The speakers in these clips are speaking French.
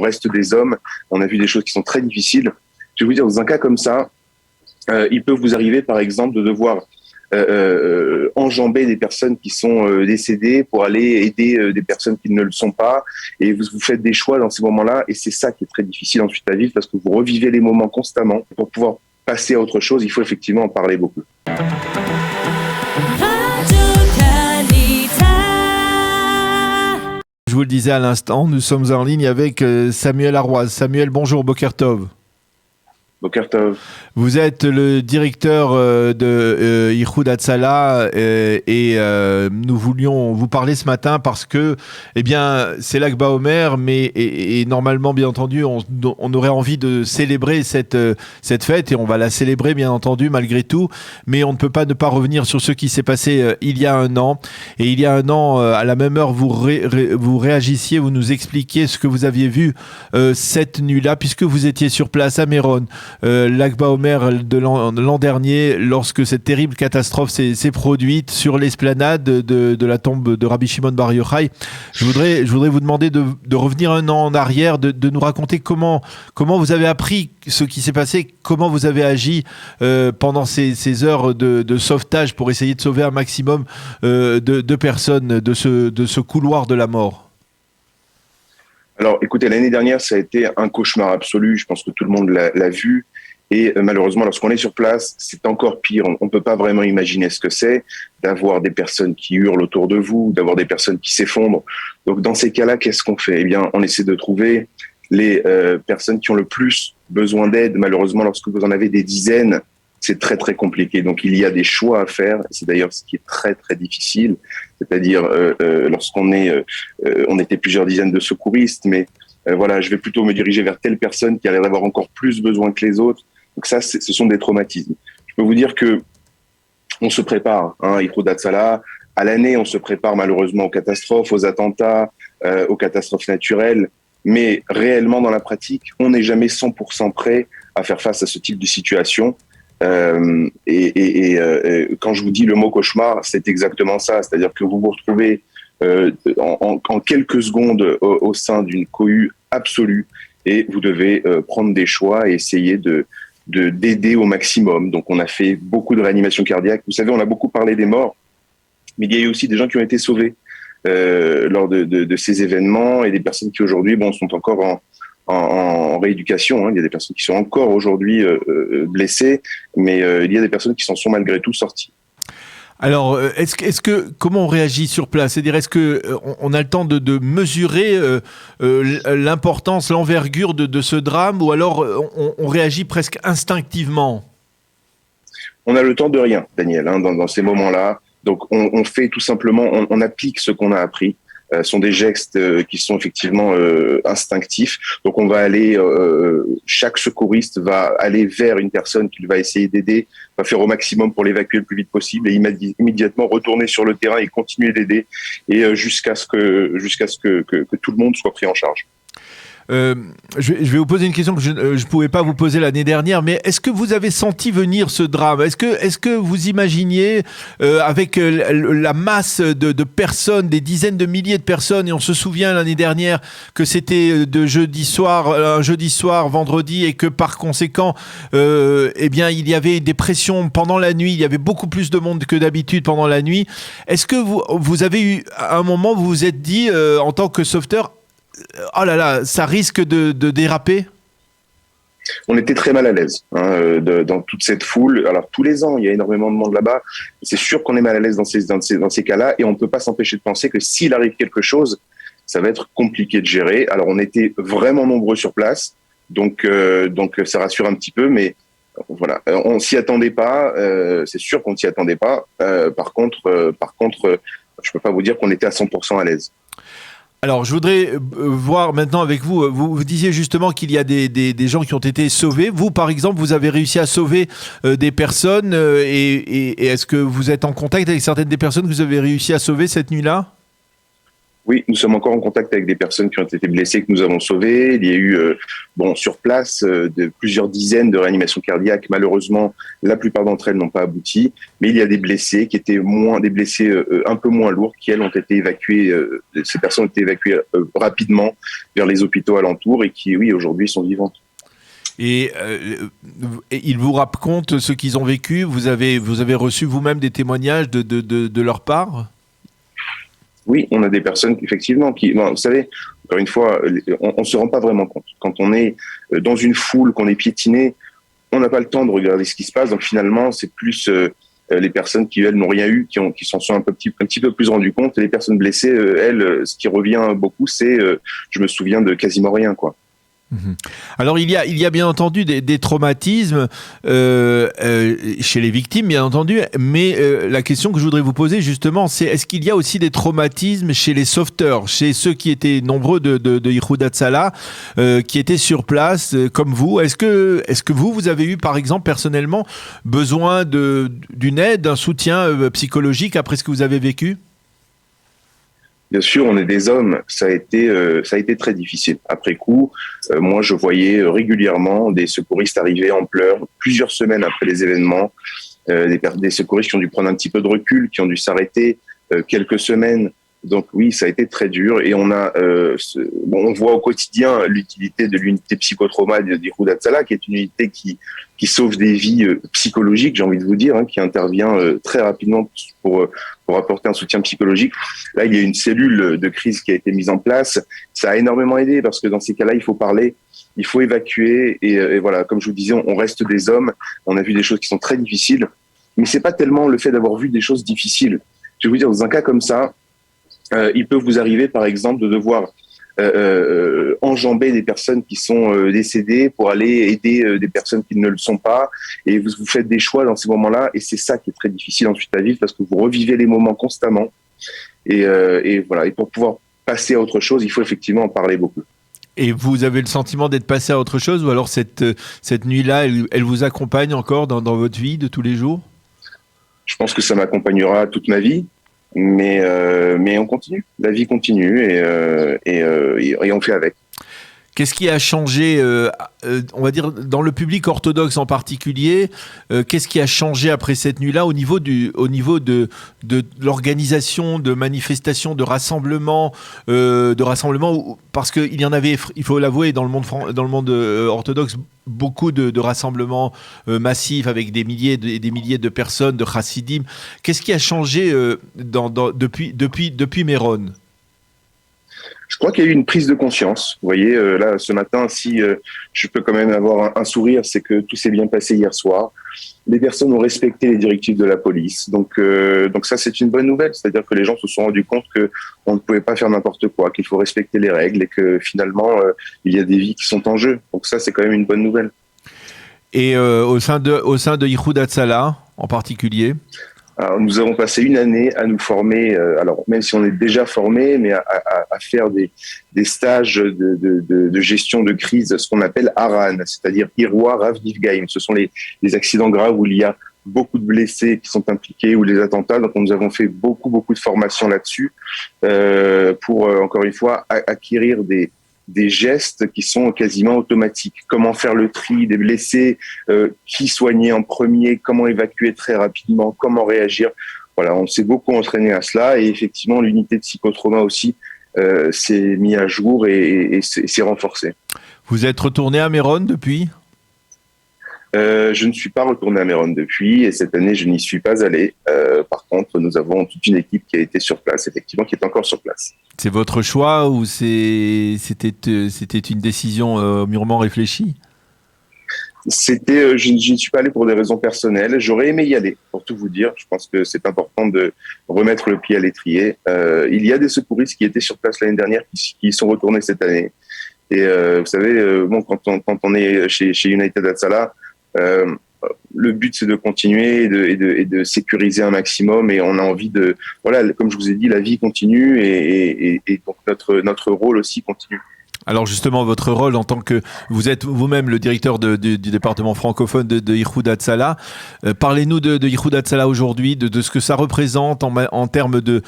on reste des hommes. On a vu des choses qui sont très difficiles. Je vais vous dire, dans un cas comme ça, il peut vous arriver, par exemple, de devoir enjamber des personnes qui sont décédées pour aller aider des personnes qui ne le sont pas. Et vous faites des choix dans ces moments-là. Et c'est ça qui est très difficile ensuite à vivre parce que vous revivez les moments constamment. Pour pouvoir passer à autre chose, il faut effectivement en parler beaucoup. Je vous le disais à l'instant, nous sommes en ligne avec Samuel Arroise. Samuel, bonjour, Boker Tov. Boker Tov. Vous êtes le directeur de Ichoud Hatzalah et nous voulions vous parler ce matin parce que, eh bien, c'est Lag BaOmer, mais et normalement, bien entendu, on aurait envie de célébrer cette fête et on va la célébrer, bien entendu, malgré tout. Mais on ne peut pas ne pas revenir sur ce qui s'est passé il y a un an. Et il y a un an, à la même heure, vous réagissiez, vous nous expliquiez ce que vous aviez vu cette nuit-là, puisque vous étiez sur place à Méron. Lag BaOmer de l'an dernier, lorsque cette terrible catastrophe s'est produite sur l'esplanade de la tombe de Rabbi Shimon Bar Yochai. Je voudrais vous demander de revenir un an en arrière, de nous raconter comment vous avez appris ce qui s'est passé, comment vous avez agi pendant ces heures de sauvetage pour essayer de sauver un maximum de personnes de ce couloir de la mort. Alors, écoutez, l'année dernière, ça a été un cauchemar absolu. Je pense que tout le monde l'a vu. Et malheureusement, lorsqu'on est sur place, c'est encore pire. On ne peut pas vraiment imaginer ce que c'est d'avoir des personnes qui hurlent autour de vous, d'avoir des personnes qui s'effondrent. Donc, dans ces cas-là, qu'est-ce qu'on fait? Eh bien, on essaie de trouver les personnes qui ont le plus besoin d'aide. Malheureusement, lorsque vous en avez des dizaines, c'est très, très compliqué. Donc, il y a des choix à faire. C'est d'ailleurs ce qui est très, très difficile. C'est-à-dire, lorsqu'on on était plusieurs dizaines de secouristes, mais voilà, je vais plutôt me diriger vers telle personne qui a l'air d'avoir encore plus besoin que les autres. Donc ça, ce sont des traumatismes. Je peux vous dire que on se prépare, Ichoud Hatzalah. À l'année, on se prépare malheureusement aux catastrophes, aux attentats, aux catastrophes naturelles. Mais réellement, dans la pratique, on n'est jamais 100% prêt à faire face à ce type de situation. Quand je vous dis le mot cauchemar, c'est exactement ça. C'est-à-dire que vous vous retrouvez en quelques secondes au sein d'une cohue absolue et vous devez prendre des choix et essayer d'aider au maximum. Donc on a fait beaucoup de réanimation cardiaque. Vous savez, on a beaucoup parlé des morts, mais il y a eu aussi des gens qui ont été sauvés lors de ces événements et des personnes qui aujourd'hui sont encore en rééducation. Il y a des personnes qui sont encore aujourd'hui blessées, mais il y a des personnes qui s'en sont malgré tout sorties. Alors, comment on réagit sur place? C'est-à-dire, est-ce que on a le temps de mesurer l'importance, l'envergure de ce drame, ou alors on réagit presque instinctivement? On a le temps de rien, Daniel, dans ces moments-là. Donc, on fait tout simplement, on applique ce qu'on a appris. Sont des gestes qui sont effectivement instinctifs. Donc on va aller, chaque secouriste va aller vers une personne qu'il va essayer d'aider, va faire au maximum pour l'évacuer le plus vite possible et immédiatement retourner sur le terrain et continuer d'aider et jusqu'à ce que tout le monde soit pris en charge. Je vais vous poser une question que je ne pouvais pas vous poser l'année dernière, mais est-ce que vous avez senti venir ce drame? Est-ce que vous imaginiez, avec la masse de personnes, des dizaines de milliers de personnes, et on se souvient l'année dernière que c'était un jeudi soir, vendredi, et que par conséquent, eh bien, il y avait des pressions pendant la nuit, il y avait beaucoup plus de monde que d'habitude pendant la nuit. Est-ce que vous avez eu, à un moment, vous vous êtes dit, en tant que sauveteur, oh là là, ça risque de déraper? On était très mal à l'aise dans toute cette foule. Alors tous les ans, il y a énormément de monde là-bas. C'est sûr qu'on est mal à l'aise dans ces cas-là et on ne peut pas s'empêcher de penser que s'il arrive quelque chose, ça va être compliqué de gérer. Alors on était vraiment nombreux sur place, donc ça rassure un petit peu, mais voilà, on s'y attendait pas. C'est sûr qu'on s'y attendait pas. Par contre, je peux pas vous dire qu'on était à 100% à l'aise. Alors, je voudrais voir maintenant avec vous, vous disiez justement qu'il y a des gens qui ont été sauvés. Vous, par exemple, vous avez réussi à sauver des personnes et est-ce que vous êtes en contact avec certaines des personnes que vous avez réussi à sauver cette nuit-là? Oui, nous sommes encore en contact avec des personnes qui ont été blessées, que nous avons sauvées. Il y a eu, sur place, plusieurs dizaines de réanimations cardiaques. Malheureusement, la plupart d'entre elles n'ont pas abouti. Mais il y a des blessés qui étaient des blessés un peu moins lourds, qui elles ont été évacuées. Ces personnes ont été évacuées rapidement vers les hôpitaux alentours et qui, oui, aujourd'hui sont vivantes. Et ils vous racontent ce qu'ils ont vécu. Vous avez reçu vous-même des témoignages de leur part? Oui, on a des personnes effectivement vous savez, encore une fois, on se rend pas vraiment compte. Quand on est dans une foule, qu'on est piétiné, on n'a pas le temps de regarder ce qui se passe. Donc finalement, c'est plus les personnes qui elles n'ont rien eu, qui s'en sont un petit peu plus rendues compte. Et les personnes blessées, elles, ce qui revient beaucoup, c'est je me souviens de quasiment rien, quoi. Alors il y a bien entendu des traumatismes chez les victimes, bien entendu, mais la question que je voudrais vous poser justement, c'est est-ce qu'il y a aussi des traumatismes chez les sauveteurs, chez ceux qui étaient nombreux de Ihoud Hatzalah, qui étaient sur place comme vous? Est-ce que vous avez eu par exemple personnellement besoin d'une aide, d'un soutien psychologique après ce que vous avez vécu? Bien sûr, on est des hommes. Ça a été très difficile. Après coup, moi, je voyais régulièrement des secouristes arriver en pleurs, plusieurs semaines après les événements, des secouristes qui ont dû prendre un petit peu de recul, qui ont dû s'arrêter quelques semaines. Donc oui, ça a été très dur. Et on voit au quotidien l'utilité de l'unité psychotrauma d'Ihoud Hatzalah, qui est une unité qui sauve des vies psychologiques, j'ai envie de vous dire, hein, qui intervient très rapidement pour apporter un soutien psychologique. Là, il y a une cellule de crise qui a été mise en place. Ça a énormément aidé parce que dans ces cas-là, il faut parler, il faut évacuer. Et voilà, comme je vous disais, on reste des hommes. On a vu des choses qui sont très difficiles. Mais c'est pas tellement le fait d'avoir vu des choses difficiles. Je vais vous dire, dans un cas comme ça, il peut vous arriver, par exemple, de devoir enjamber des personnes qui sont décédées pour aller aider des personnes qui ne le sont pas. Et vous faites des choix dans ces moments-là. Et c'est ça qui est très difficile ensuite à vivre parce que vous revivez les moments constamment. Et voilà. Et pour pouvoir passer à autre chose, il faut effectivement en parler beaucoup. Et vous avez le sentiment d'être passé à autre chose, ou alors cette nuit-là, elle vous accompagne encore dans votre vie de tous les jours? Je pense que ça m'accompagnera toute ma vie. Mais on continue, la vie continue et on fait avec. Qu'est-ce qui a changé, on va dire, dans le public orthodoxe en particulier? Qu'est-ce qui a changé après cette nuit-là au niveau de l'organisation de manifestations, de rassemblements, parce qu'il y en avait, il faut l'avouer, dans le monde orthodoxe, beaucoup de rassemblements massifs avec des milliers et des milliers de personnes, de chassidim. Qu'est-ce qui a changé depuis Méron? Je crois qu'il y a eu une prise de conscience. Vous voyez, là, ce matin, si je peux quand même avoir un sourire, c'est que tout s'est bien passé hier soir. Les personnes ont respecté les directives de la police. Donc ça, c'est une bonne nouvelle. C'est-à-dire que les gens se sont rendus compte qu'on ne pouvait pas faire n'importe quoi, qu'il faut respecter les règles et que finalement, il y a des vies qui sont en jeu. Donc ça, c'est quand même une bonne nouvelle. Et au sein de Ihoud Hatzalah, en particulier? Alors, nous avons passé une année à nous former, alors même si on est déjà formé, mais à faire des stages de gestion de crise, ce qu'on appelle ARAN, c'est-à-dire Irwa Rav Nifgaim. Ce sont les accidents graves où il y a beaucoup de blessés qui sont impliqués ou les attentats. Donc nous avons fait beaucoup de formations là-dessus pour encore une fois acquérir des gestes qui sont quasiment automatiques. Comment faire le tri des blessés, qui soigner en premier, comment évacuer très rapidement, comment réagir. Voilà, on s'est beaucoup entraîné à cela et effectivement l'unité de psychotrauma aussi s'est mise à jour et s'est renforcée. Vous êtes retourné à Méron depuis ? Je ne suis pas retourné à Méron depuis et cette année je n'y suis pas allé. Par contre, nous avons toute une équipe qui a été sur place, effectivement, qui est encore sur place. C'est votre choix ou c'était une décision mûrement réfléchie ? Je n'y suis pas allé pour des raisons personnelles. J'aurais aimé y aller, pour tout vous dire. Je pense que c'est important de remettre le pied à l'étrier. Il y a des secouristes qui étaient sur place l'année dernière qui sont retournés cette année. Et vous savez, quand on est chez United Hatzalah, le but c'est de continuer et de sécuriser un maximum et on a envie voilà, comme je vous ai dit, la vie continue et donc notre rôle aussi continue. Alors justement, votre rôle en tant que vous êtes vous-même le directeur du département francophone de Ihoud Hatzalah, parlez-nous de Ihoud Hatzalah aujourd'hui, de ce que ça représente en termes de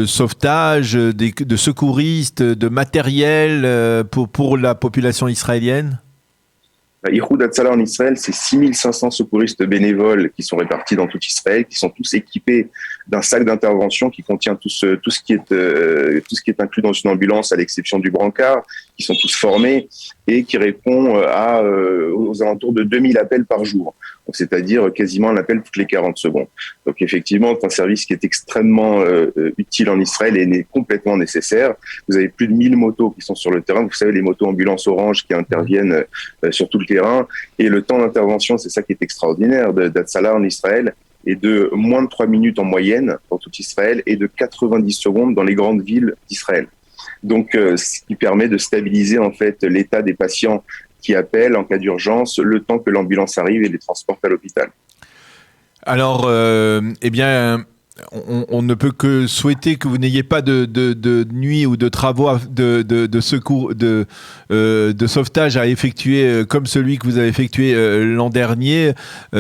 sauvetage, de secouristes, de matériel pour la population israélienne. Ihoud Hatzalah en Israël, c'est 6500 secouristes bénévoles qui sont répartis dans tout Israël, qui sont tous équipés d'un sac d'intervention qui contient tout ce qui est inclus dans une ambulance, à l'exception du brancard, qui sont tous formés et qui répond aux alentours de 2000 appels par jour. Donc, c'est-à-dire quasiment un appel toutes les 40 secondes. Donc effectivement, c'est un service qui est extrêmement utile en Israël et est complètement nécessaire. Vous avez plus de 1000 motos qui sont sur le terrain. Vous savez, les motos ambulances orange qui interviennent sur tout le terrain. Et le temps d'intervention, c'est ça qui est extraordinaire d'Hatzalah en Israël, est de moins de 3 minutes en moyenne pour tout Israël et de 90 secondes dans les grandes villes d'Israël. Donc, ce qui permet de stabiliser en fait l'état des patients qui appellent en cas d'urgence le temps que l'ambulance arrive et les transporte à l'hôpital. Alors, eh bien, on ne peut que souhaiter que vous n'ayez pas de nuit ou de travaux de secours, de sauvetage à effectuer comme celui que vous avez effectué l'an dernier.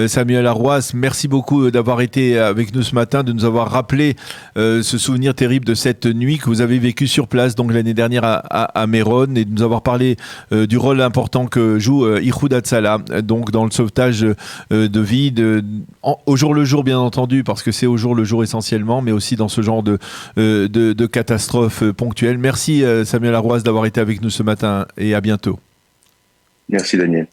Samuel Arrouas, merci beaucoup d'avoir été avec nous ce matin, de nous avoir rappelé ce souvenir terrible de cette nuit que vous avez vécu sur place, donc l'année dernière à Méron, et de nous avoir parlé du rôle important que joue Ihoud Hatzalah, donc dans le sauvetage de vie, au jour le jour bien entendu, parce que c'est au jour le jour essentiellement, mais aussi dans ce genre de catastrophes ponctuelles. Merci Samuel Arrouas d'avoir été avec nous ce matin et à bientôt. Merci Daniel.